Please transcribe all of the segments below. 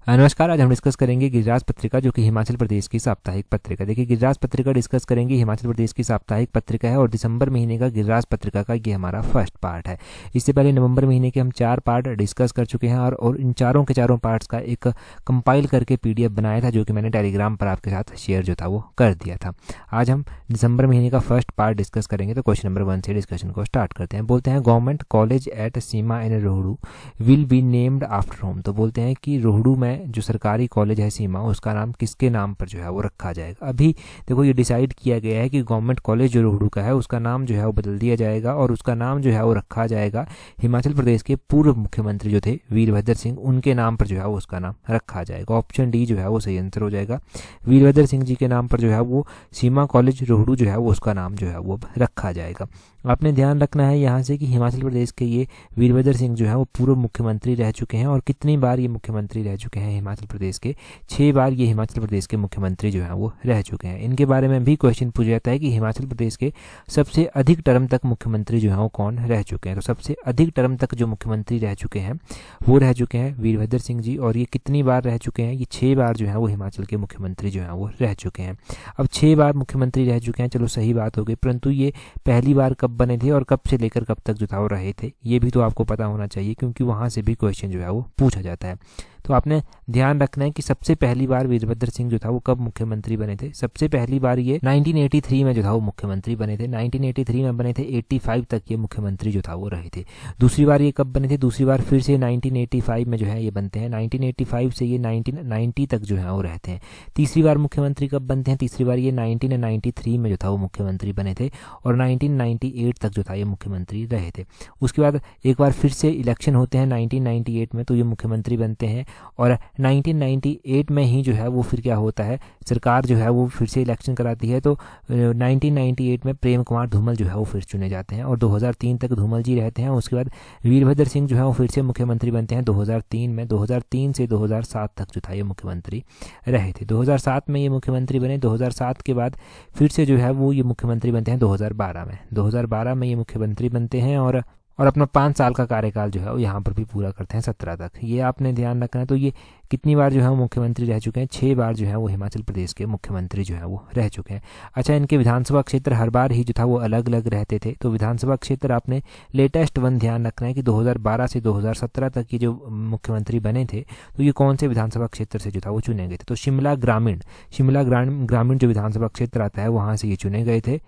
नमस्कार। आज हम डिस्कस करेंगे गिरिराज पत्रिका, जो कि हिमाचल प्रदेश की साप्ताहिक पत्रिका। देखिए, गिरिराज पत्रिका डिस्कस करेंगे, हिमाचल प्रदेश की साप्ताहिक पत्रिका है और दिसंबर महीने का गिरिराज पत्रिका का ये हमारा फर्स्ट पार्ट है। इससे पहले नवंबर महीने के हम 4 पार्ट डिस्कस कर चुके हैं और इन चारों के चारों पार्ट्स का एक कंपाइल करके PDF बनाया था, जो कि मैंने टेलीग्राम पर आपके साथ शेयर जो था वो कर दिया था। आज हम दिसंबर महीने का फर्स्ट पार्ट डिस्कस करेंगे। तो क्वेश्चन नंबर 1 से डिस्कशन को स्टार्ट करते हैं। बोलते हैं government college eight Seema in Rohru will be named after home. तो बोलते हैं कि रोहडू में जो सरकारी कॉलेज है सीमा, उसका नाम किसके नाम पर जो है वो रखा जाएगा। अभी देखो, ये डिसाइड किया गया है कि गवर्नमेंट कॉलेज जो रोहडू का है उसका नाम जो है वो बदल दिया जाएगा और उसका नाम जो है वो रखा जाएगा हिमाचल प्रदेश के पूर्व मुख्यमंत्री जो थे वीरभद्र सिंह, उनके नाम पर जो है वो उसका नाम रखा जाएगा। ऑप्शन डी जो है वो सही आंसर हो जाएगा। वीरभद्र सिंह जी के नाम पर जो है वो सीमा कॉलेज रोहडू जो है वो उसका नाम जो है वो रखा जाएगा। आपने ध्यान रखना है यहाँ से कि हिमाचल प्रदेश के ये वीरभद्र सिंह जो है वो पूर्व मुख्यमंत्री रह चुके हैं और कितनी बार ये मुख्यमंत्री रह चुके हैं हिमाचल प्रदेश के, 6 बार ये हिमाचल प्रदेश के मुख्यमंत्री जो हैं वो रह चुके हैं। इनके बारे में भी क्वेश्चन पूछा जाता है कि हिमाचल प्रदेश के सबसे अधिक टर्म तक मुख्यमंत्री जो हैं वो कौन रह चुके हैं। तो सबसे अधिक टर्म तक जो मुख्यमंत्री रह चुके हैं वो रह चुके हैं वीरभद्र सिंह जी, और ये कितनी बार रह चुके हैं, ये 6 बार जो है वो हिमाचल के मुख्यमंत्री जो हैं वो रह चुके हैं। अब 6 बार मुख्यमंत्री रह चुके हैं, चलो सही बात हो गई, परंतु ये पहली बार कब बने थे और कब से लेकर कब तक जो था वो रहे थे, ये भी तो आपको पता होना चाहिए, क्योंकि वहाँ से भी क्वेश्चन जो है वो पूछा जाता है। तो आपने ध्यान रखना है कि सबसे पहली बार वीरभद्र सिंह जो था वो कब मुख्यमंत्री बने थे। सबसे पहली बार ये 1983 में जो था वो मुख्यमंत्री बने थे। 1983 में बने थे, 85 तक ये मुख्यमंत्री जो था वो रहे थे। दूसरी बार ये कब बने थे, दूसरी बार फिर से 1985 में जो है ये बनते हैं। 1985 से ये 1990 तक जो है वो रहते हैं। तीसरी बार मुख्यमंत्री कब बनते हैं, तीसरी बार ये 1993 में जो था वो मुख्यमंत्री बने थे और 1998 तक जो था ये मुख्यमंत्री रहे थे। उसके बाद एक बार फिर से इलेक्शन होते हैं 1998 में, तो ये मुख्यमंत्री बनते हैं और 1998 में ही जो है वो फिर क्या होता है, सरकार जो है वो फिर से इलेक्शन कराती है। तो 1998 में प्रेम कुमार धूमल जो है वो फिर चुने जाते हैं और 2003 तक धूमल जी रहते हैं। उसके बाद वीरभद्र सिंह जो है वो फिर से मुख्यमंत्री बनते हैं 2003 में। 2003 से 2007 तक जो था ये मुख्यमंत्री रहे थे। 2007 में ये मुख्यमंत्री बने। 2007 के बाद फिर से जो है वो ये मुख्यमंत्री बनते हैं 2012 में। 2012 में ये मुख्यमंत्री बनते हैं और अपना 5 साल का कार्यकाल जो है वो यहाँ पर भी पूरा करते हैं 17 तक। ये आपने ध्यान रखना है। तो ये कितनी बार जो है वो मुख्यमंत्री रह चुके हैं, 6 बार जो है वो हिमाचल प्रदेश के मुख्यमंत्री जो है वो रह चुके हैं। अच्छा, इनके विधानसभा क्षेत्र हर बार ही जो था वो अलग अलग रहते थे। तो विधानसभा क्षेत्र आपने लेटेस्ट वन ध्यान रखना है कि 2012 से 2017 तक ये जो मुख्यमंत्री बने थे, तो ये कौन से विधानसभा क्षेत्र से जो था वो चुने गए थे। तो शिमला ग्रामीण जो विधानसभा क्षेत्र आता है वहाँ से ये चुने गए थे।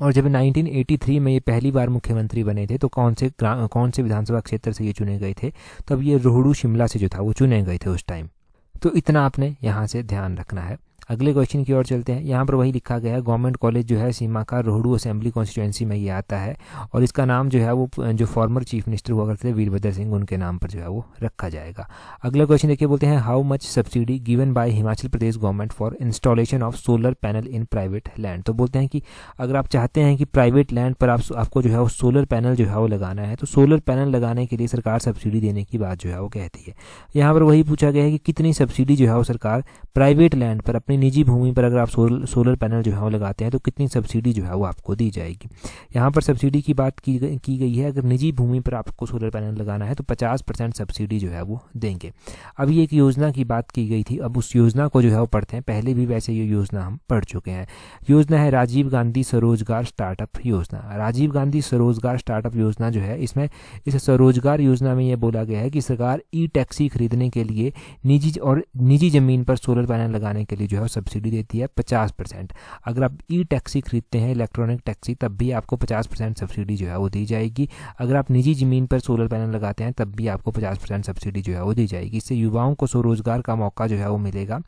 और जब 1983 में ये पहली बार मुख्यमंत्री बने थे, तो कौन से विधानसभा क्षेत्र से ये चुने गए थे, तो अब ये रोहडू शिमला से जो था वो चुने गए थे उस टाइम। तो इतना आपने यहाँ से ध्यान रखना है। अगले क्वेश्चन की ओर चलते हैं। यहाँ पर वही लिखा गया है, गवर्नमेंट कॉलेज जो है सीमा का रोहडू असेंबली कॉन्स्टिट्यूएंसी में ये आता है और इसका नाम जो है वो जो फॉर्मर चीफ मिनिस्टर हुआ करते थे वीरभद्र सिंह, उनके नाम पर जो है वो रखा जाएगा। अगला क्वेश्चन देखिए, बोलते हैं how much subsidy given by Himachal Pradesh government for installation of solar panel in private land. तो बोलते हैं कि अगर आप चाहते हैं कि प्राइवेट लैंड पर आपको जो है वो सोलर पैनल जो है वो लगाना है, तो सोलर पैनल लगाने के लिए सरकार सब्सिडी देने की बात जो है वो कहती है। यहाँ पर वही पूछा गया है कि कितनी सब्सिडी जो है वो सरकार प्राइवेट लैंड पर, अपनी निजी भूमि पर अगर आप सोलर पैनल जो है वो लगाते हैं तो कितनी सब्सिडी जो है वो आपको दी जाएगी। यहाँ पर सब्सिडी की बात की गई है। अगर निजी भूमि पर आपको सोलर पैनल लगाना है तो 50% सब्सिडी जो है वो देंगे। अब ये एक योजना की बात की गई थी, अब उस योजना को जो है वो पढ़ते हैं। पहले भी वैसे ये योजना हम पढ़ चुके हैं। योजना है राजीव गांधी स्वरोजगार स्टार्टअप योजना। राजीव गांधी स्वरोजगार स्टार्टअप योजना जो है, इसमें इस स्वरोजगार योजना में ये बोला गया है कि सरकार ई टैक्सी खरीदने के लिए निजी जमीन पर सोलर पैनल लगाने के लिए जो है सब्सिडी देती है 50%। अगर आप ई टैक्सी खरीदते हैं, इलेक्ट्रॉनिक टैक्सी, तब भी आपको 50% सब्सिडी जो है वो दी जाएगी। अगर आप निजी जमीन पर सोलर पैनल लगाते हैं तब भी आपको 50% सब्सिडी जो है वो दी जाएगी। इससे युवाओं को स्वरोजगार का मौका जो है वो मिलेगा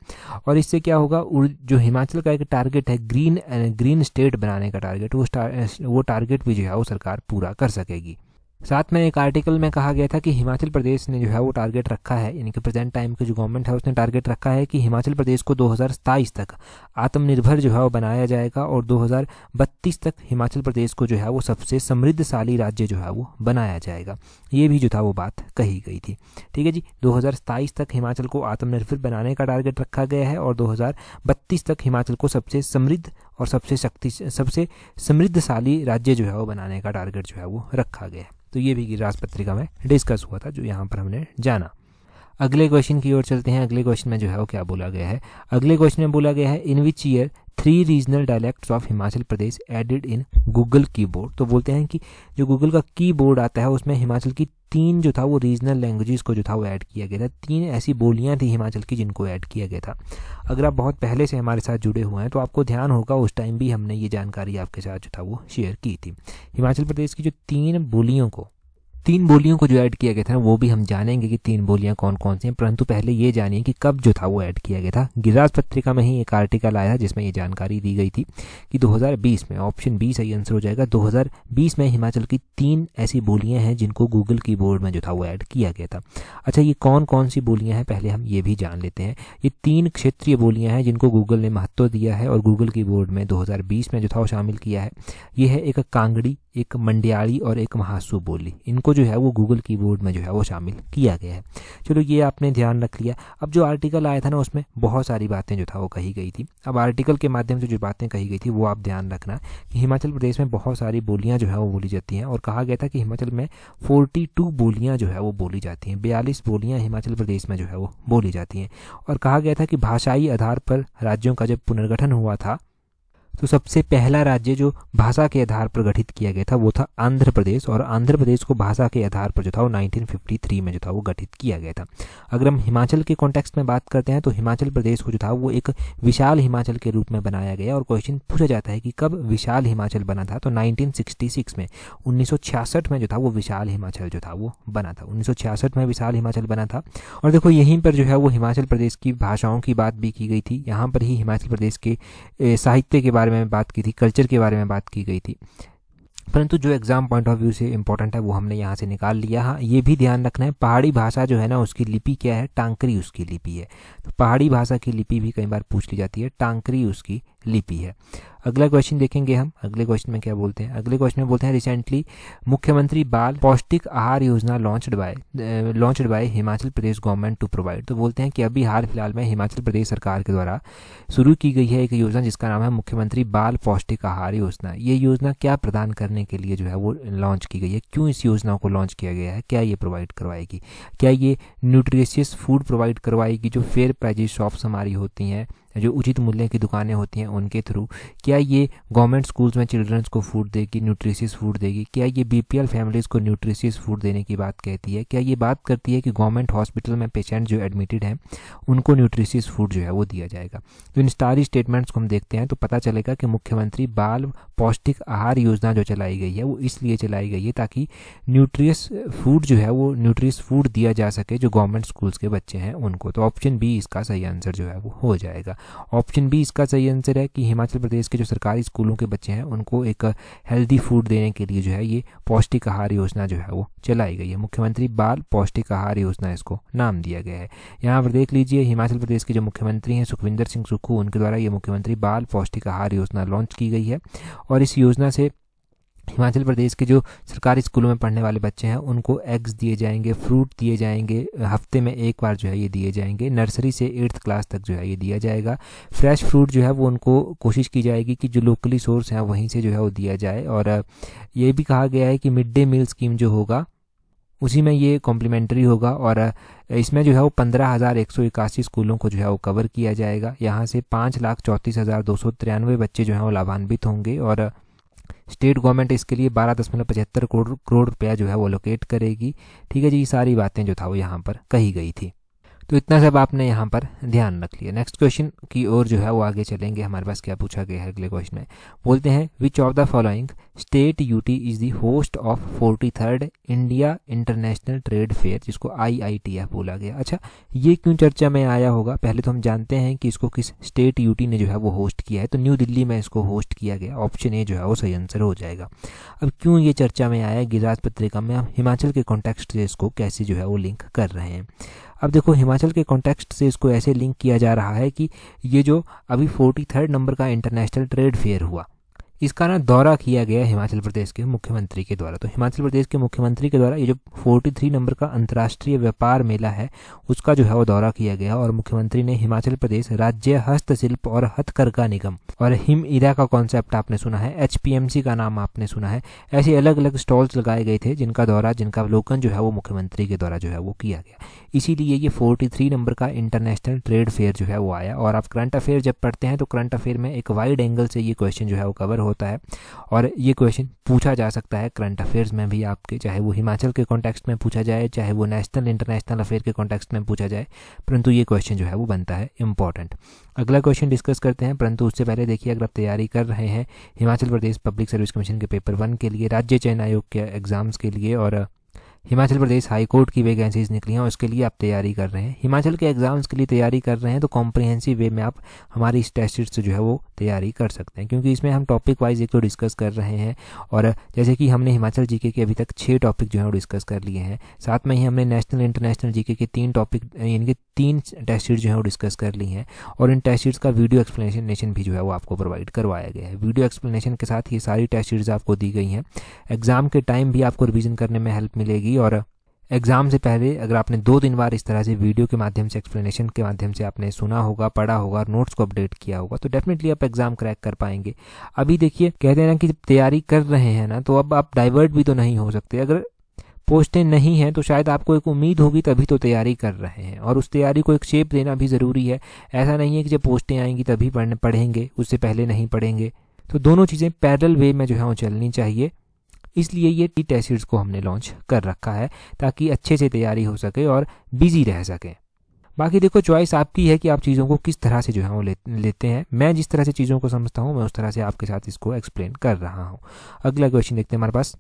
और इससे क्या होगा, जो हिमाचल का एक टारगेट है ग्रीन स्टेट बनाने का टारगेट, वो टारगेट भी जो है वो सरकार पूरा कर सकेगी। साथ में एक आर्टिकल में कहा गया था कि हिमाचल प्रदेश ने जो है वो टारगेट रखा है, यानी कि प्रेजेंट टाइम की जो गवर्नमेंट है उसने टारगेट रखा है कि हिमाचल प्रदेश को 2027 तक आत्मनिर्भर जो है वो बनाया जाएगा और 2032 तक हिमाचल प्रदेश को जो है वो सबसे समृद्धशाली राज्य जो है वो बनाया जाएगा। ये भी जो था वो बात कही गई थी। ठीक है जी, 2027 तक हिमाचल को आत्मनिर्भर बनाने का टारगेट रखा गया है और 2032 तक हिमाचल को सबसे समृद्ध और सबसे समृद्धशाली राज्य जो है वो बनाने का टारगेट जो है वो रखा गया है। तो ये भी गिरिराज पत्रिका में डिस्कस हुआ था, जो यहाँ पर हमने जाना। अगले क्वेश्चन की ओर चलते हैं। अगले क्वेश्चन में जो है वो क्या बोला गया है, अगले क्वेश्चन में बोला गया है in which year 3 regional dialects of Himachal Pradesh added in Google keyboard. तो बोलते हैं कि जो गूगल का कीबोर्ड आता है उसमें हिमाचल की 3 जो था वो रीजनल लैंग्वेजेस को जो था वो ऐड किया गया था। 3 ऐसी बोलियां थी हिमाचल की जिनको ऐड किया गया था। अगर आप बहुत पहले से हमारे साथ जुड़े हुए हैं तो आपको ध्यान होगा उस टाइम भी हमने ये जानकारी आपके साथ जो था वो शेयर की थी। हिमाचल प्रदेश की जो 3 बोलियों को जो ऐड किया गया था वो भी हम जानेंगे कि 3 बोलियां कौन कौन सी हैं, परंतु पहले ये जानिए कि कब जो था वो ऐड किया गया था। गिरिराज पत्रिका में ही एक आर्टिकल आया जिसमें ये जानकारी दी गई थी कि 2020 में, ऑप्शन बी सही आंसर हो जाएगा, 2020 में हिमाचल की 3 ऐसी बोलियां हैं जिनको गूगल कीबोर्ड में जो था वो ऐड किया गया था। अच्छा, ये कौन कौन सी बोलियां हैं पहले हम ये भी जान लेते हैं। ये 3 क्षेत्रीय बोलियां हैं जिनको गूगल ने महत्व दिया है और गूगल कीबोर्ड में 2020 में जो था वो शामिल किया है। ये है एक कांगड़ी, एक मंडियाली और एक महासू बोली। इनको जो है वो गूगल कीबोर्ड में जो है वो शामिल किया गया है। चलो, ये आपने ध्यान रख लिया। अब जो आर्टिकल आया था ना उसमें बहुत सारी बातें जो था वो कही गई थी। अब आर्टिकल के माध्यम से जो बातें कही गई थी वो आप ध्यान रखना कि हिमाचल प्रदेश में बहुत सारी बोलियां जो है वो बोली जाती हैं और कहा गया था कि हिमाचल में 42 बोलियां जो है वो बोली जाती हैं। 42 बोलियां हिमाचल प्रदेश में जो है वो बोली जाती हैं। और कहा गया था कि भाषाई आधार पर राज्यों का जब पुनर्गठन हुआ था तो सबसे पहला राज्य जो भाषा के आधार पर गठित किया गया था वो था आंध्र प्रदेश, और आंध्र प्रदेश को भाषा के आधार पर जो था वो 1953 में जो था वो गठित किया गया था। अगर हम हिमाचल के कॉन्टेक्स्ट में बात करते हैं तो हिमाचल प्रदेश को जो था वो एक विशाल हिमाचल के रूप में बनाया गया और क्वेश्चन पूछा जाता है कि कब विशाल हिमाचल बना था, तो 1966 में, 1966 में जो था वो विशाल हिमाचल जो था वो बना था। 1966 में विशाल हिमाचल बना था। और देखो, यहीं पर जो है वो हिमाचल प्रदेश की भाषाओं की बात भी की गई थी। यहाँ पर ही हिमाचल प्रदेश के साहित्य के बारे में बात की थी, कल्चर के बारे में बात की गई थी। परंतु जो एग्जाम पॉइंट ऑफ व्यू से इंपॉर्टेंट है वो हमने यहाँ से निकाल लिया। हाँ, ये भी ध्यान रखना है, पहाड़ी भाषा जो है ना उसकी लिपि क्या है, टांकरी उसकी लिपि है। तो पहाड़ी भाषा की लिपि भी कई बार पूछ ली जाती है, टांकरी उसकी लिपि है। अगला क्वेश्चन देखेंगे हम। अगले क्वेश्चन में क्या बोलते हैं, अगले क्वेश्चन में बोलते हैं रिसेंटली मुख्यमंत्री बाल Paushtik Aahar Yojana launched by Himachal Pradesh government to provide. तो बोलते हैं कि अभी हाल फिलहाल में हिमाचल प्रदेश सरकार के द्वारा शुरू की गई है एक योजना जिसका नाम है मुख्यमंत्री बाल पौष्टिक आहार योजना। ये योजना क्या प्रदान करने के लिए जो है वो लॉन्च की गई है, क्यों इस योजना को लॉन्च किया गया है, क्या ये प्रोवाइड करवाएगी, क्या ये न्यूट्रिशियस फूड प्रोवाइड करवाएगी जो फेयर प्राइजेस शॉप्स हमारी होती हैं, जो उचित मूल्य की दुकानें होती हैं उनके थ्रू, क्या ये गवर्नमेंट स्कूल्स में चिल्ड्रंस को फूड देगी, न्यूट्रिशियस फूड देगी, क्या ये बीपीएल फैमिलीज़ को न्यूट्रिशियस फूड देने की बात कहती है, क्या ये बात करती है कि गवर्नमेंट हॉस्पिटल में पेशेंट जो एडमिटेड हैं उनको न्यूट्रिशियस फूड जो है वो दिया जाएगा। तो इन सारी स्टेटमेंट्स को हम देखते हैं तो पता चलेगा कि मुख्यमंत्री बाल पौष्टिक आहार योजना जो चलाई गई है वो इसलिए चलाई गई है ताकि न्यूट्रियस फूड जो है वो न्यूट्रियस फूड दिया जा सके जो गवर्नमेंट स्कूल्स के बच्चे हैं उनको। तो ऑप्शन बी इसका सही आंसर जो है वो हो जाएगा। ऑप्शन बी इसका सही आंसर है कि हिमाचल प्रदेश के जो सरकारी स्कूलों के बच्चे हैं उनको एक हेल्दी फूड देने के लिए जो है ये पौष्टिक आहार योजना जो है वो चलाई गई है। मुख्यमंत्री बाल पौष्टिक आहार योजना इसको नाम दिया गया है। यहाँ पर देख लीजिए, हिमाचल प्रदेश के जो मुख्यमंत्री हैं सुखविंदर सिंह सुक्खू, उनके द्वारा ये मुख्यमंत्री बाल पौष्टिक आहार योजना लॉन्च की गई है। और इस योजना से हिमाचल प्रदेश के जो सरकारी स्कूलों में पढ़ने वाले बच्चे हैं उनको एग्स दिए जाएंगे, फ्रूट दिए जाएंगे, हफ्ते में एक बार जो है ये दिए जाएंगे। नर्सरी से 8th क्लास तक जो है ये दिया जाएगा। फ्रेश फ्रूट जो है वो उनको कोशिश की जाएगी कि जो लोकली सोर्स हैं वहीं से जो है वो दिया जाए। और ये भी कहा गया है कि मिड डे मील स्कीम जो होगा उसी में ये कॉम्प्लीमेंट्री होगा और इसमें जो है वो 15,181 स्कूलों को जो है वो कवर किया जाएगा। यहाँ से 5,34,293 बच्चे जो हैं वो लाभान्वित होंगे और स्टेट गवर्नमेंट इसके लिए 12.75 करोड़ रुपया जो है वो एलोकेट करेगी। ठीक है जी, ये सारी बातें जो था वो यहाँ पर कही गई थी। तो इतना सब आपने यहाँ पर ध्यान रख लिया। नेक्स्ट क्वेश्चन की ओर जो है वो आगे चलेंगे। हमारे पास क्या पूछा गया है अगले क्वेश्चन में, बोलते हैं विच of the following state UT is the host of 43rd India international trade fair, जिसको IITF बोला गया। अच्छा, ये क्यों चर्चा में आया होगा, पहले तो हम जानते हैं कि इसको किस स्टेट यूटी ने जो है वो होस्ट किया है। तो न्यू दिल्ली में इसको होस्ट किया गया। ऑप्शन ए जो है वो सही आंसर हो जाएगा। अब क्यों ये चर्चा में आया, गिरिराज पत्रिका में हम हिमाचल के कॉन्टेक्स्ट से इसको कैसे जो है वो लिंक कर रहे हैं। अब देखो, हिमाचल के कॉन्टेक्स्ट से इसको ऐसे लिंक किया जा रहा है कि ये जो अभी 43rd नंबर का इंटरनेशनल ट्रेड फेयर हुआ, इसका ना दौरा किया गया हिमाचल प्रदेश के मुख्यमंत्री के द्वारा। तो हिमाचल प्रदेश के मुख्यमंत्री के द्वारा ये जो 43 नंबर का अंतर्राष्ट्रीय व्यापार मेला है उसका जो है वो दौरा किया गया और मुख्यमंत्री ने हिमाचल प्रदेश राज्य हस्तशिल्प और हथकरघा निगम और हिम-ईरा का कॉन्सेप्ट आपने सुना है, HPMC का नाम आपने सुना है, ऐसे अलग अलग स्टॉल्स लगाए गए थे जिनका दौरा, जिनका अवलोकन जो है वो मुख्यमंत्री के द्वारा जो है वो किया गया। इसीलिए ये 43 नंबर का इंटरनेशनल ट्रेड फेयर जो है वो आया। और आप करंट अफेयर जब पढ़ते हैं तो करंट अफेयर में एक वाइड एंगल से ये क्वेश्चन जो है वो कवर होता है और ये क्वेश्चन पूछा जा सकता है करंट अफेयर्स में भी आपके, चाहे वो हिमाचल के कॉन्टेक्स्ट में पूछा जाए, चाहे वो नेशनल इंटरनेशनल अफेयर के कॉन्टेक्स्ट में पूछा जाए, परंतु ये क्वेश्चन जो है वो बनता है इंपॉर्टेंट। अगला क्वेश्चन डिस्कस करते हैं, परंतु उससे पहले देखिए, अगर आप तैयारी कर रहे हैं Himachal Pradesh public service commission के पेपर 1 के लिए, राज्य चयन आयोग के एग्जाम्स के लिए और हिमाचल प्रदेश हाई कोर्ट की वैकेंसीज निकली हैं उसके लिए आप तैयारी कर रहे हैं, हिमाचल के एग्जाम्स के लिए तैयारी कर रहे हैं, तो कॉम्प्रिहेंसिव वे में आप हमारी इस टेस्ट सीट से जो है वो तैयारी कर सकते हैं, क्योंकि इसमें हम टॉपिक वाइज एक तो डिस्कस कर रहे हैं और जैसे कि हमने हिमाचल जीके के अभी तक 6 टॉपिक जो है वो डिस्कस कर लिए हैं, साथ में ही हमने नेशनल इंटरनेशनल जीके के 3 टॉपिक यानी कि 3 टेस्ट सीट जो है वो डिस्कस कर ली हैं और इन टेस्ट सीट्स का वीडियो एक्सप्लेनेशन भी जो है वो आपको प्रोवाइड करवाया गया है। वीडियो एक्सप्लेनेशन के साथ ये सारी टेस्ट सीट्स आपको दी गई हैं। एग्जाम के टाइम भी आपको रिवीजन करने में हेल्प मिलेगी और एग्जाम से पहले अगर आपने 2-3 बार इस तरह से वीडियो के माध्यम से, एक्सप्लेनेशन के माध्यम से आपने सुना होगा, पढ़ा होगा और नोट्स को अपडेट किया होगा, तो डेफिनेटली आप एग्जाम क्रैक कर पाएंगे। अभी देखिए, कहते हैं ना कि जब तैयारी कर रहे हैं ना तो अब आप डाइवर्ट भी तो नहीं हो सकते। अगर पोस्टें नहीं हैं तो शायद आपको एक उम्मीद होगी तभी तो तैयारी कर रहे हैं और उस तैयारी को एक शेप देना भी ज़रूरी है। ऐसा नहीं है कि जब पोस्टें आएंगी तभी पढ़ेंगे, उससे पहले नहीं पढ़ेंगे। तो दोनों चीज़ें पैरेलल वे में जो है वो चलनी चाहिए। इसलिए ये टेस्ट सीट्स को हमने लॉन्च कर रखा है ताकि अच्छे से तैयारी हो सके और बिजी रह सके। बाकी देखो, चॉइस आपकी है कि आप चीज़ों को किस तरह से जो है वो लेते हैं। मैं जिस तरह से चीज़ों को समझता हूँ मैं उस तरह से आपके साथ इसको एक्सप्लेन कर रहा हूँ। अगला क्वेश्चन देखते हैं हमारे पास।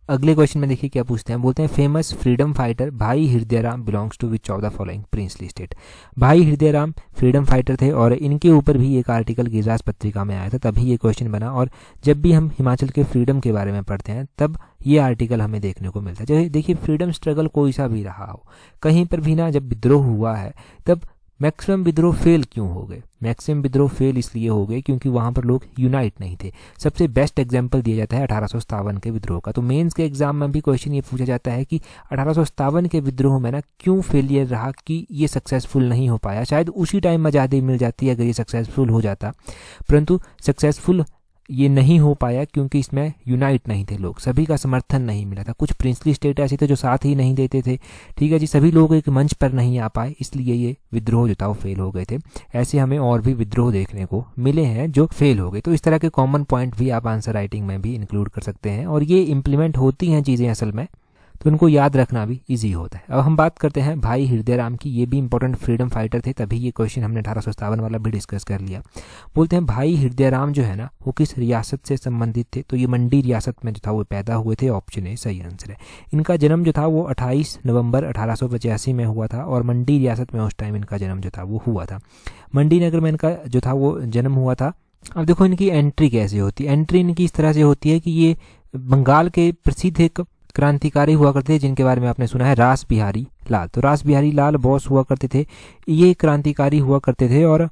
अगले क्वेश्चन में देखिए क्या पूछते हैं, बोलते हैं famous freedom fighter Bhai Hridayram belongs to which of the following princely state. Bhai Hridayram freedom fighter थे और इनके ऊपर भी एक आर्टिकल गिरिराज पत्रिका में आया था, तभी ये क्वेश्चन बना। और जब भी हम हिमाचल के फ्रीडम के बारे में पढ़ते हैं तब ये आर्टिकल हमें देखने को मिलता है। जैसे देखिए, फ्रीडम स्ट्रगल कोई सा भी रहा हो, कहीं पर भी ना जब विद्रोह हुआ है तब मैक्सिमम विद्रोह फेल क्यों हो गए? मैक्सिमम विद्रोह फेल इसलिए हो गए क्योंकि वहां पर लोग यूनाइट नहीं थे। सबसे बेस्ट एग्जांपल दिया जाता है 1857 के विद्रोह का। तो मेंस के एग्जाम में भी क्वेश्चन ये पूछा जाता है कि 1857 के विद्रोह में ना क्यों फेलियर रहा, कि ये सक्सेसफुल नहीं हो पाया। शायद उसी टाइम आज़ादी मिल जाती अगर ये सक्सेसफुल हो जाता, परंतु सक्सेसफुल ये नहीं हो पाया क्योंकि इसमें यूनाइट नहीं थे लोग, सभी का समर्थन नहीं मिला था। कुछ प्रिंसली स्टेट ऐसे थे जो साथ ही नहीं देते थे, ठीक है जी, सभी लोग एक मंच पर नहीं आ पाए, इसलिए ये विद्रोह जो था वो फेल हो गए थे। ऐसे हमें और भी विद्रोह देखने को मिले हैं जो फेल हो गए। तो इस तरह के कॉमन पॉइंट भी आप आंसर राइटिंग में भी इंक्लूड कर सकते हैं और ये इंप्लीमेंट होती हैं चीज़ें असल में, तो उनको याद रखना भी इजी होता है। अब हम बात करते हैं भाई हृदयराम की। ये भी इंपॉर्टेंट फ्रीडम फाइटर थे, तभी ये क्वेश्चन हमने 1857 वाला भी डिस्कस कर लिया। बोलते हैं भाई हृदयराम जो है ना वो किस रियासत से संबंधित थे? तो ये मंडी रियासत में जो था वो पैदा हुए थे। ऑप्शन ए सही आंसर है। इनका जन्म जो था वो 28 नवंबर 1885 में हुआ था और मंडी रियासत में उस टाइम इनका जन्म जो था वो हुआ था। मंडी नगर में इनका जो था वो जन्म हुआ था। अब देखो इनकी एंट्री कैसे होती है। एंट्री इनकी इस तरह से होती है कि ये बंगाल के प्रसिद्ध एक क्रांतिकारी हुआ करते थे जिनके बारे में आपने सुना है, रास बिहारी लाल। तो रास बिहारी लाल बॉस हुआ करते थे, ये क्रांतिकारी हुआ करते थे और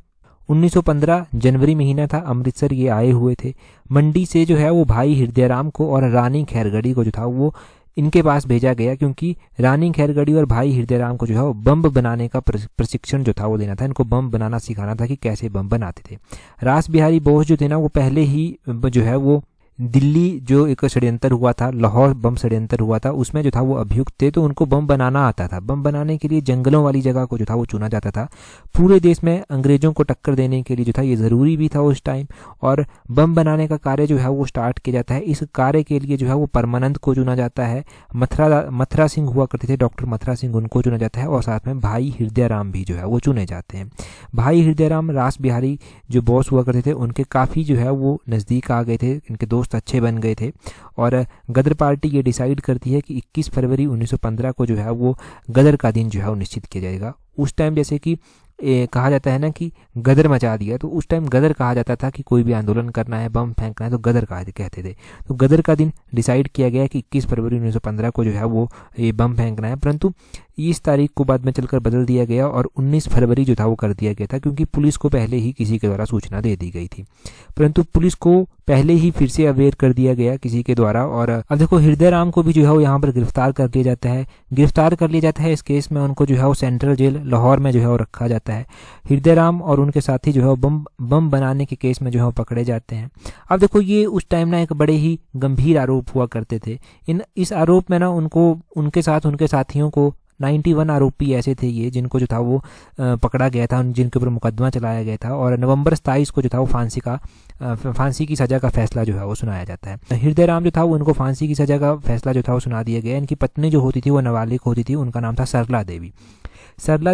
1915 जनवरी महीना था, अमृतसर ये आए हुए थे। मंडी से जो है वो भाई हृदयराम को और रानी खैरगढ़ी को जो था वो इनके पास भेजा गया क्योंकि रानी खैरगढ़ी और भाई हृदयराम को जो है वो बम बनाने का प्रशिक्षण जो था वो देना था। इनको बम बनाना सिखाना था कि कैसे बम बनाते थे। रास बिहारी बोस जो थे ना वो पहले ही जो है वो दिल्ली जो एक षड्यंत्र हुआ था, लाहौर बम षड्यंत्र हुआ था, उसमें जो था वो अभियुक्त थे, तो उनको बम बनाना आता था। बम बनाने के लिए जंगलों वाली जगह को जो था वो चुना जाता था। पूरे देश में अंग्रेजों को टक्कर देने के लिए जो था ये ज़रूरी भी था उस टाइम, और बम बनाने का कार्य जो है वो स्टार्ट किया जाता है। इस कार्य के लिए जो है वो परमानंद को चुना जाता है। मथुरा सिंह हुआ करते थे, डॉक्टर मथुरा सिंह, उनको चुना जाता है और साथ में भाई हृदयराम भी जो है वो चुने जाते हैं। भाई हृदयराम रास बिहारी जो बॉस हुआ करते थे उनके काफ़ी जो है वो नज़दीक आ गए थे, इनके दोस्त अच्छे बन गए थे। और गदर पार्टी ये डिसाइड करती है कि 21 फरवरी 1915 को जो है वो गदर का दिन जो है वो निश्चित किया जाएगा। उस टाइम जैसे कि कहा जाता है ना कि गदर मचा दिया, तो उस टाइम गदर कहा जाता था कि कोई भी आंदोलन करना है, बम फेंकना है तो गदर कहते थे। तो गदर का दिन डिसाइड किया गया कि 21 फरवरी 1915 को जो है वो ये बम फेंकना है। परंतु इस तारीख को बाद में चलकर बदल दिया गया और 19 फरवरी जो था वो कर दिया गया था, क्योंकि पुलिस को पहले ही किसी के द्वारा सूचना दे दी गई थी। परंतु पुलिस को पहले ही फिर से अवेयर कर दिया गया किसी के द्वारा। और अब देखो हृदय राम को भी जो है वो यहाँ पर गिरफ्तार कर लिया जाता है। गिरफ्तार कर लिया जाता है इस केस में उनको जो है वो सेंट्रल जेल लाहौर में जो है वो रखा जाता है। हृदय राम और उनके साथी जो है वो बम बनाने के केस में जो है वो पकड़े जाते हैं। अब देखो ये उस टाइम ना एक बड़े ही गंभीर आरोप हुआ करते थे। इस आरोप में ना उनको उनके साथ उनके साथियों को 91 आरोपी ऐसे थे ये जिनको जो था वो पकड़ा गया था, जिनके ऊपर मुकदमा चलाया गया था। और नवंबर 27 को जो था वो फांसी की सजा का फैसला जो है वो सुनाया जाता है। हृदय राम जो था वो उनको फांसी की सजा का फैसला जो था वो सुना दिया गया। इनकी पत्नी जो होती थी वो नाबालिग होती थी, उनका नाम था सरला देवी। सरला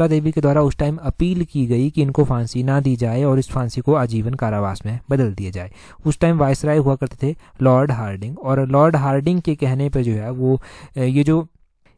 देवी के द्वारा उस टाइम अपील की गई कि इनको फांसी ना दी जाए और इस फांसी को आजीवन कारावास में बदल दिया जाए। उस टाइम वायसराय हुआ करते थे लॉर्ड हार्डिंग, और लॉर्ड हार्डिंग के कहने पर जो है वो ये जो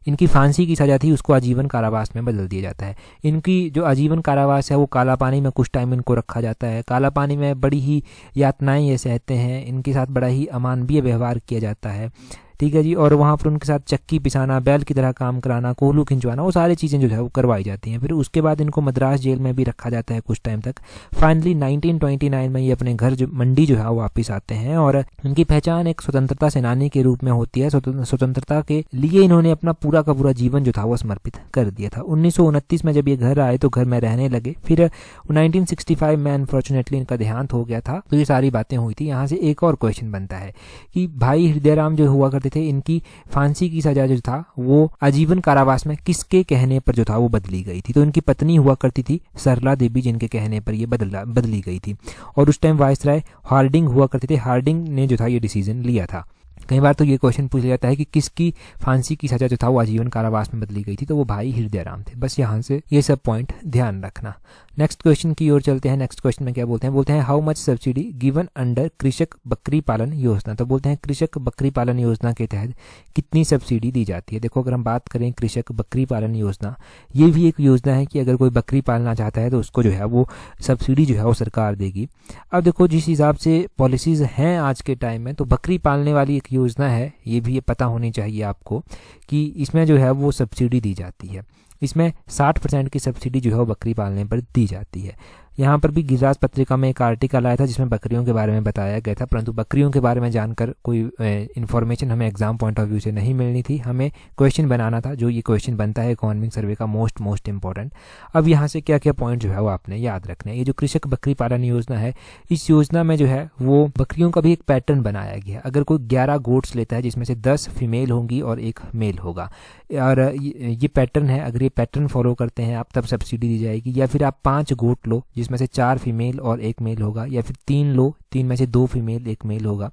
इनकी फांसी की सजा थी उसको आजीवन कारावास में बदल दिया जाता है। इनकी जो आजीवन कारावास है वो काला पानी में कुछ टाइम इनको रखा जाता है। काला पानी में बड़ी ही यातनाएं ये सहते हैं, इनके साथ बड़ा ही अमानवीय व्यवहार किया जाता है, ठीक है जी। और वहाँ पर उनके साथ चक्की पिसाना, बैल की तरह काम कराना, कोल्हू खिंचवाना, वो सारी चीज़ें जो है वो करवाई जाती हैं। फिर उसके बाद इनको मद्रास जेल में भी रखा जाता है कुछ टाइम तक। फाइनली 1929 में ये अपने घर मंडी जो है वो वापस आते हैं और इनकी पहचान एक स्वतंत्रता सेनानी के रूप में होती है। स्वतंत्रता के लिए इन्होंने अपना पूरा का पूरा जीवन जो था वो समर्पित कर दिया था। 1929 में जब ये घर आए तो घर में रहने लगे। फिर 1965 में अनफॉर्चुनेटली इनका देहांत हो गया था। तो ये सारी बातें हुई थी। यहाँ से एक और क्वेश्चन बनता है कि भाई हृदय राम जो हुआ करते थे, इनकी फांसी की सजा जो था वो आजीवन कारावास में किसके कहने पर जो था वो बदली गई थी? तो इनकी पत्नी हुआ करती थी सरला देवी, जिनके कहने पर ये बदली गई थी। और उस टाइम वायसराय हार्डिंग हुआ करते थे। हार्डिंग ने जो था ये डिसीजन लिया था। कई बार तो ये क्वेश्चन पूछ लिया जाता है कि किसकी फांसी की सजा जो था वो आजीवन कारावास में बदली गई थी, तो वो भाई हृदय राम थे। बस यहाँ से ये सब पॉइंट ध्यान रखना। नेक्स्ट क्वेश्चन की ओर चलते हैं। नेक्स्ट क्वेश्चन में क्या बोलते हैं how much subsidy given under कृषक बकरी पालन योजना। तो बोलते हैं कृषक बकरी पालन योजना के तहत कितनी सब्सिडी दी जाती है। देखो अगर हम बात करें कृषक बकरी पालन योजना, ये भी एक योजना है कि अगर कोई बकरी पालना चाहता है तो उसको जो है वो सब्सिडी जो है वो सरकार देगी। अब देखो जिस हिसाब से पॉलिसीज हैं आज के टाइम में, तो बकरी पालने वाली एक योजना है, ये भी ये पता होनी चाहिए आपको कि इसमें जो है वो सब्सिडी दी जाती है। इसमें 60% की सब्सिडी जो है वो बकरी पालने पर दी जाती है। यहाँ पर भी गिरिराज पत्रिका में एक आर्टिकल आया था जिसमें बकरियों के बारे में बताया गया था, परंतु बकरियों के बारे में जानकर कोई इन्फॉर्मेशन हमें एग्जाम पॉइंट ऑफ व्यू से नहीं मिलनी थी। हमें क्वेश्चन बनाना था, जो ये क्वेश्चन बनता है इकोनॉमिक सर्वे का मोस्ट इंपॉर्टेंट। अब यहाँ से क्या क्या पॉइंट जो है वो आपने याद रखने हैं। ये जो कृषक बकरी पालन योजना है, इस योजना में जो है वो बकरियों का भी एक पैटर्न बनाया गया है। अगर कोई 11 गोट्स लेता है जिसमें से 10 फीमेल होंगी और 1 मेल होगा, और ये पैटर्न है, अगर ये पैटर्न फॉलो करते हैं आप तब सब्सिडी दी जाएगी। या फिर आप 5 गोट लो जिसमें से 4 फीमेल और 1 मेल होगा, या फिर 3 लो, 3 में से 2 फीमेल 1 मेल होगा,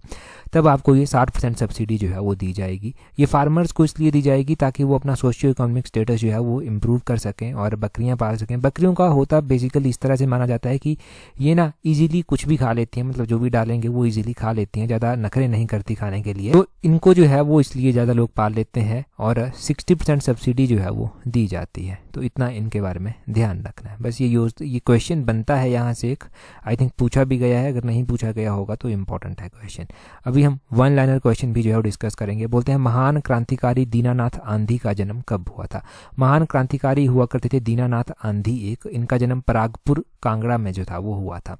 तब आपको ये 60% सब्सिडी जो है वो दी जाएगी। ये फार्मर्स को इसलिए दी जाएगी ताकि वो अपना सोशियो इकोनॉमिक स्टेटस जो है वो इम्प्रूव कर सकें और बकरियां पाल सकें। बकरियों का होता बेसिकली इस तरह से माना जाता है कि ये ना इजीली कुछ भी खा लेती हैं, मतलब जो भी डालेंगे वो इजीली खा लेती हैं, ज़्यादा नखरे नहीं करती खाने के लिए। तो इनको जो है वो इसलिए ज़्यादा लोग पाल लेते हैं और 60% सब्सिडी जो है वो दी जाती है। तो इतना इनके बारे में ध्यान रखना है। बस ये क्वेश्चन बनता है यहाँ से एक, आई थिंक पूछा भी गया है, अगर नहीं पूछा गया होगा तो इम्पोर्टेंट है क्वेश्चन। अभी हम 1 लाइनर क्वेश्चन भी जो है वो डिस्कस करेंगे। बोलते हैं महान क्रांतिकारी दीनानाथ आंधी का जन्म कब हुआ था। महान क्रांतिकारी हुआ करते थे दीनानाथ आंधी एक, इनका जन्म परागपुर कांगड़ा में जो था वो हुआ था।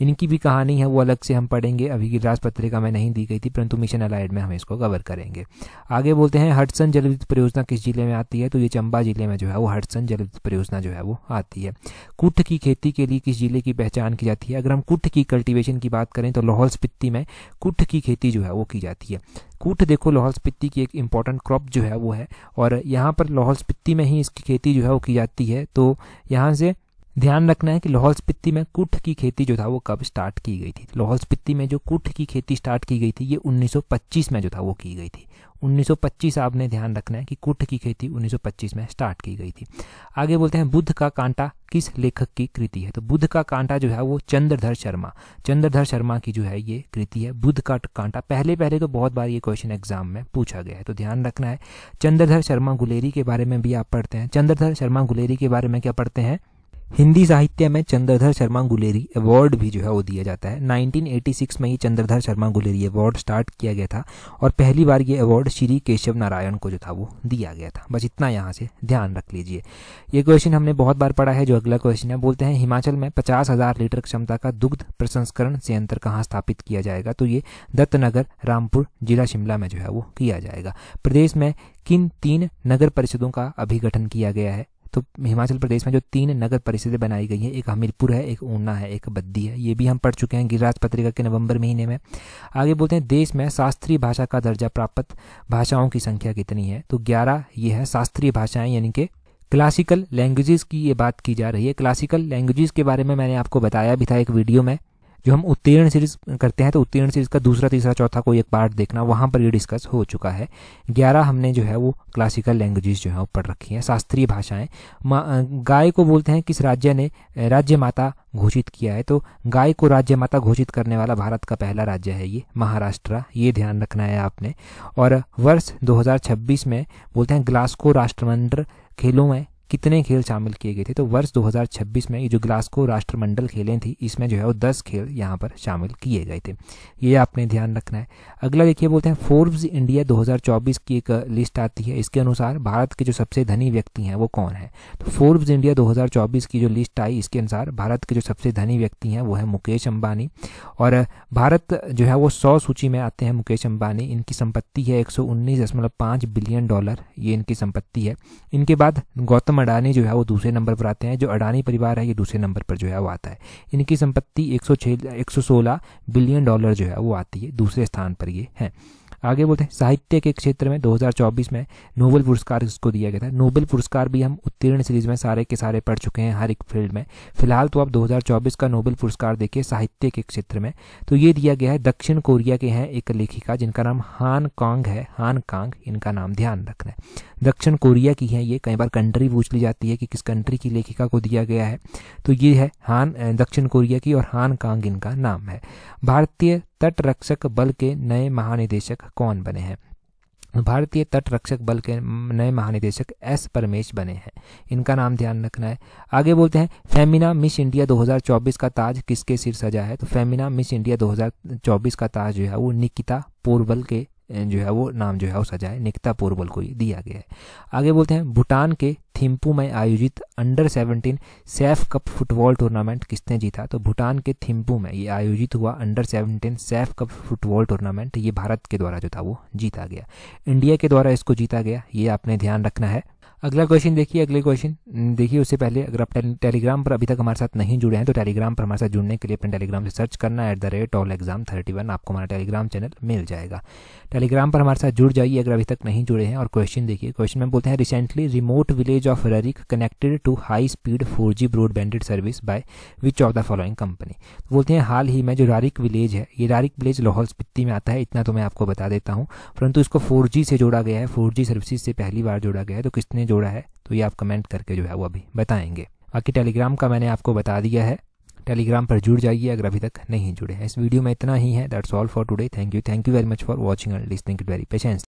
इनकी भी कहानी है वो अलग से हम पढ़ेंगे, अभी गिरिराज पत्रिका में नहीं दी गई थी, परंतु मिशन अलाइड में हम इसको कवर करेंगे। आगे बोलते हैं हडसन जल विद्युत परियोजना किस जिले में आती है। तो ये चंबा जिले में जो है वो हडसन जल विद्युत परियोजना जो है वो आती है। कुठ की खेती के लिए किस जिले की पहचान की जाती है। अगर हम कुठ की कल्टीवेशन की बात करें तो लाहौल स्पीति में कुठ की खेती जो है वो की जाती है। कुठ देखो लाहौल स्पीति की एक इम्पॉर्टेंट क्रॉप जो है वो है, और यहाँ पर लाहौल स्पीति में ही इसकी खेती जो है वो की जाती है। तो यहाँ से ध्यान रखना है कि लाहौल स्पीति में कुठ की खेती जो था वो कब स्टार्ट की गई थी। लाहौल स्पीति में जो कुठ की खेती स्टार्ट की गई थी ये 1925 में जो था वो की गई थी। 1925 आपने ध्यान रखना है कि कुठ की खेती 1925 में स्टार्ट की गई थी। आगे बोलते हैं बुद्ध का कांटा किस लेखक की कृति है। तो बुद्ध का कांटा जो है वो चंद्रधर शर्मा की जो है ये कृति है। बुद्ध का कांटा पहले तो बहुत बार ये क्वेश्चन एग्जाम में पूछा गया है, तो ध्यान रखना है। चंद्रधर शर्मा गुलेरी के बारे में भी आप पढ़ते हैं। चंद्रधर शर्मा गुलेरी के बारे में क्या पढ़ते हैं हिंदी साहित्य में चंद्रधर शर्मा गुलेरी अवार्ड भी जो है वो दिया जाता है। 1986 में ये चंद्रधर शर्मा गुलेरी अवार्ड स्टार्ट किया गया था और पहली बार ये अवार्ड श्री केशव नारायण को जो था वो दिया गया था। बस इतना यहाँ से ध्यान रख लीजिए। ये क्वेश्चन हमने बहुत बार पढ़ा है। जो अगला क्वेश्चन है, बोलते हैं हिमाचल में 50,000 लीटर क्षमता का दुग्ध प्रसंस्करण संयंत्र कहाँ स्थापित किया जाएगा? तो ये दत्तनगर, रामपुर, जिला शिमला में जो है वो किया जाएगा। प्रदेश में किन 3 नगर परिषदों का अभिगठन किया गया है? तो हिमाचल प्रदेश में जो 3 नगर परिषदें बनाई गई हैं, एक हमीरपुर है, एक ऊना है, एक बद्दी है। ये भी हम पढ़ चुके हैं गिरिराज पत्रिका के नवंबर महीने में। आगे बोलते हैं देश में शास्त्रीय भाषा का दर्जा प्राप्त भाषाओं की संख्या कितनी है? तो 11 ये है शास्त्रीय भाषाएं, यानी कि क्लासिकल लैंग्वेजेस की ये बात की जा रही है। क्लासिकल लैंग्वेजेस के बारे में मैंने आपको बताया भी था एक वीडियो में। जो हम उत्तीर्ण सीरीज करते हैं तो उत्तीर्ण सीरीज का दूसरा, तीसरा, चौथा कोई एक पार्ट देखना, वहाँ पर ये डिस्कस हो चुका है। 11 हमने जो है वो क्लासिकल लैंग्वेजेस जो है वो पढ़ रखी हैं, शास्त्रीय भाषाएं। गाय को बोलते हैं किस राज्य ने राज्य माता घोषित किया है? तो गाय को राज्य माता घोषित करने वाला भारत का पहला राज्य है ये महाराष्ट्र। ये ध्यान रखना है आपने। और वर्ष 2026 में बोलते हैं ग्लासगो राष्ट्रमंडल खेलों में कितने खेल शामिल किए गए थे? तो वर्ष 2026 में ये जो ग्लासगो राष्ट्रमंडल खेलें थी, इसमें जो है वो 10 खेल यहाँ पर शामिल किए गए थे। ये आपने ध्यान रखना है। अगला देखिए, बोलते हैं फोर्ब्स इंडिया 2024 की एक लिस्ट आती है। इसके अनुसार भारत के जो सबसे धनी व्यक्ति हैं वो कौन है? तो फोर्ब्स इंडिया 2024 की जो लिस्ट आई, इसके अनुसार भारत के जो सबसे धनी व्यक्ति हैं वो है मुकेश अंबानी। और भारत जो है वो 100 सूची में आते हैं मुकेश अंबानी। इनकी संपत्ति है $119.5 बिलियन, ये इनकी संपत्ति है। इनके बाद गौतम अडानी जो है वो दूसरे नंबर पर आते हैं। जो अडानी परिवार है ये दूसरे नंबर पर जो है वो आता है। इनकी संपत्ति $116 बिलियन जो है वो आती है, दूसरे स्थान पर ये है। आगे बोलते हैं साहित्य के क्षेत्र में 2024 में नोबेल पुरस्कार किसको दिया गया था? नोबेल पुरस्कार भी हम उत्तीर्ण सीरीज में सारे के सारे पढ़ चुके हैं हर एक फील्ड में। फिलहाल तो आप 2024 का नोबेल पुरस्कार देखिए साहित्य के क्षेत्र में, तो ये दिया गया है दक्षिण कोरिया के हैं एक लेखिका जिनका नाम हान कांग है। हान कांग, इनका नाम ध्यान रखना है। दक्षिण कोरिया की है ये। कई बार कंट्री पूछ ली जाती है कि किस कंट्री की लेखिका को दिया गया है, तो ये है दक्षिण कोरिया की और हान कांग इनका नाम है। भारतीय तट रक्षक बल के नए महानिदेशक कौन बने हैं? भारतीय तट रक्षक बल के नए महानिदेशक एस परमेश बने हैं। इनका नाम ध्यान रखना है। आगे बोलते हैं फेमिना मिस इंडिया 2024 का ताज किसके सिर सजा है? तो फेमिना मिस इंडिया 2024 का ताज जो है वो निकिता पोरबल के जो है वो नाम जो है वो सजा है, निकिता पोरबल को ये दिया गया है। आगे बोलते हैं भूटान के थिम्पू में आयोजित under-17 Saif cup football tournament किसने जीता? तो भूटान के थिम्पू में ये आयोजित हुआ under-17 Saif cup football tournament, ये भारत के द्वारा जो था वो जीता गया, इंडिया के द्वारा इसको जीता गया। ये आपने ध्यान रखना है। अगला क्वेश्चन देखिए। अगले क्वेश्चन देखिए उससे पहले अगर आप टेलीग्राम पर अभी तक हमारे साथ नहीं जुड़े हैं तो टेलीग्राम पर हमारे साथ जुड़ने के लिए अपने टेलीग्राम से सर्च करना @allexam31, आपको हमारा टेलीग्राम चैनल मिल जाएगा। टेलीग्राम पर हमारे साथ जुड़ जाइए अगर अभी तक नहीं जुड़े हैं। और क्वेश्चन देखिए। क्वेश्चन में बोलते हैं recently remote village of Rarik connected to high speed 4G broadbanded service by which of the following company? बोलते हैं हाल ही में जो रारिक विलेज है, ये रारिक विलेज लाहौल स्पीति में आता है, इतना तो मैं आपको बता देता हूँ, परंतु इसको 4G से जोड़ा गया है। 4G सर्विसेज से पहली बार जोड़ा गया है। तो किसने जोड़ा है? तो ये आप कमेंट करके जो है वो अभी बताएंगे। बाकी टेलीग्राम का मैंने आपको बता दिया है, टेलीग्राम पर जुड़ जाइए अगर अभी तक नहीं जुड़े हैं। इस वीडियो में इतना ही है। That's all for today. Thank you very much for watching and listening it very patience.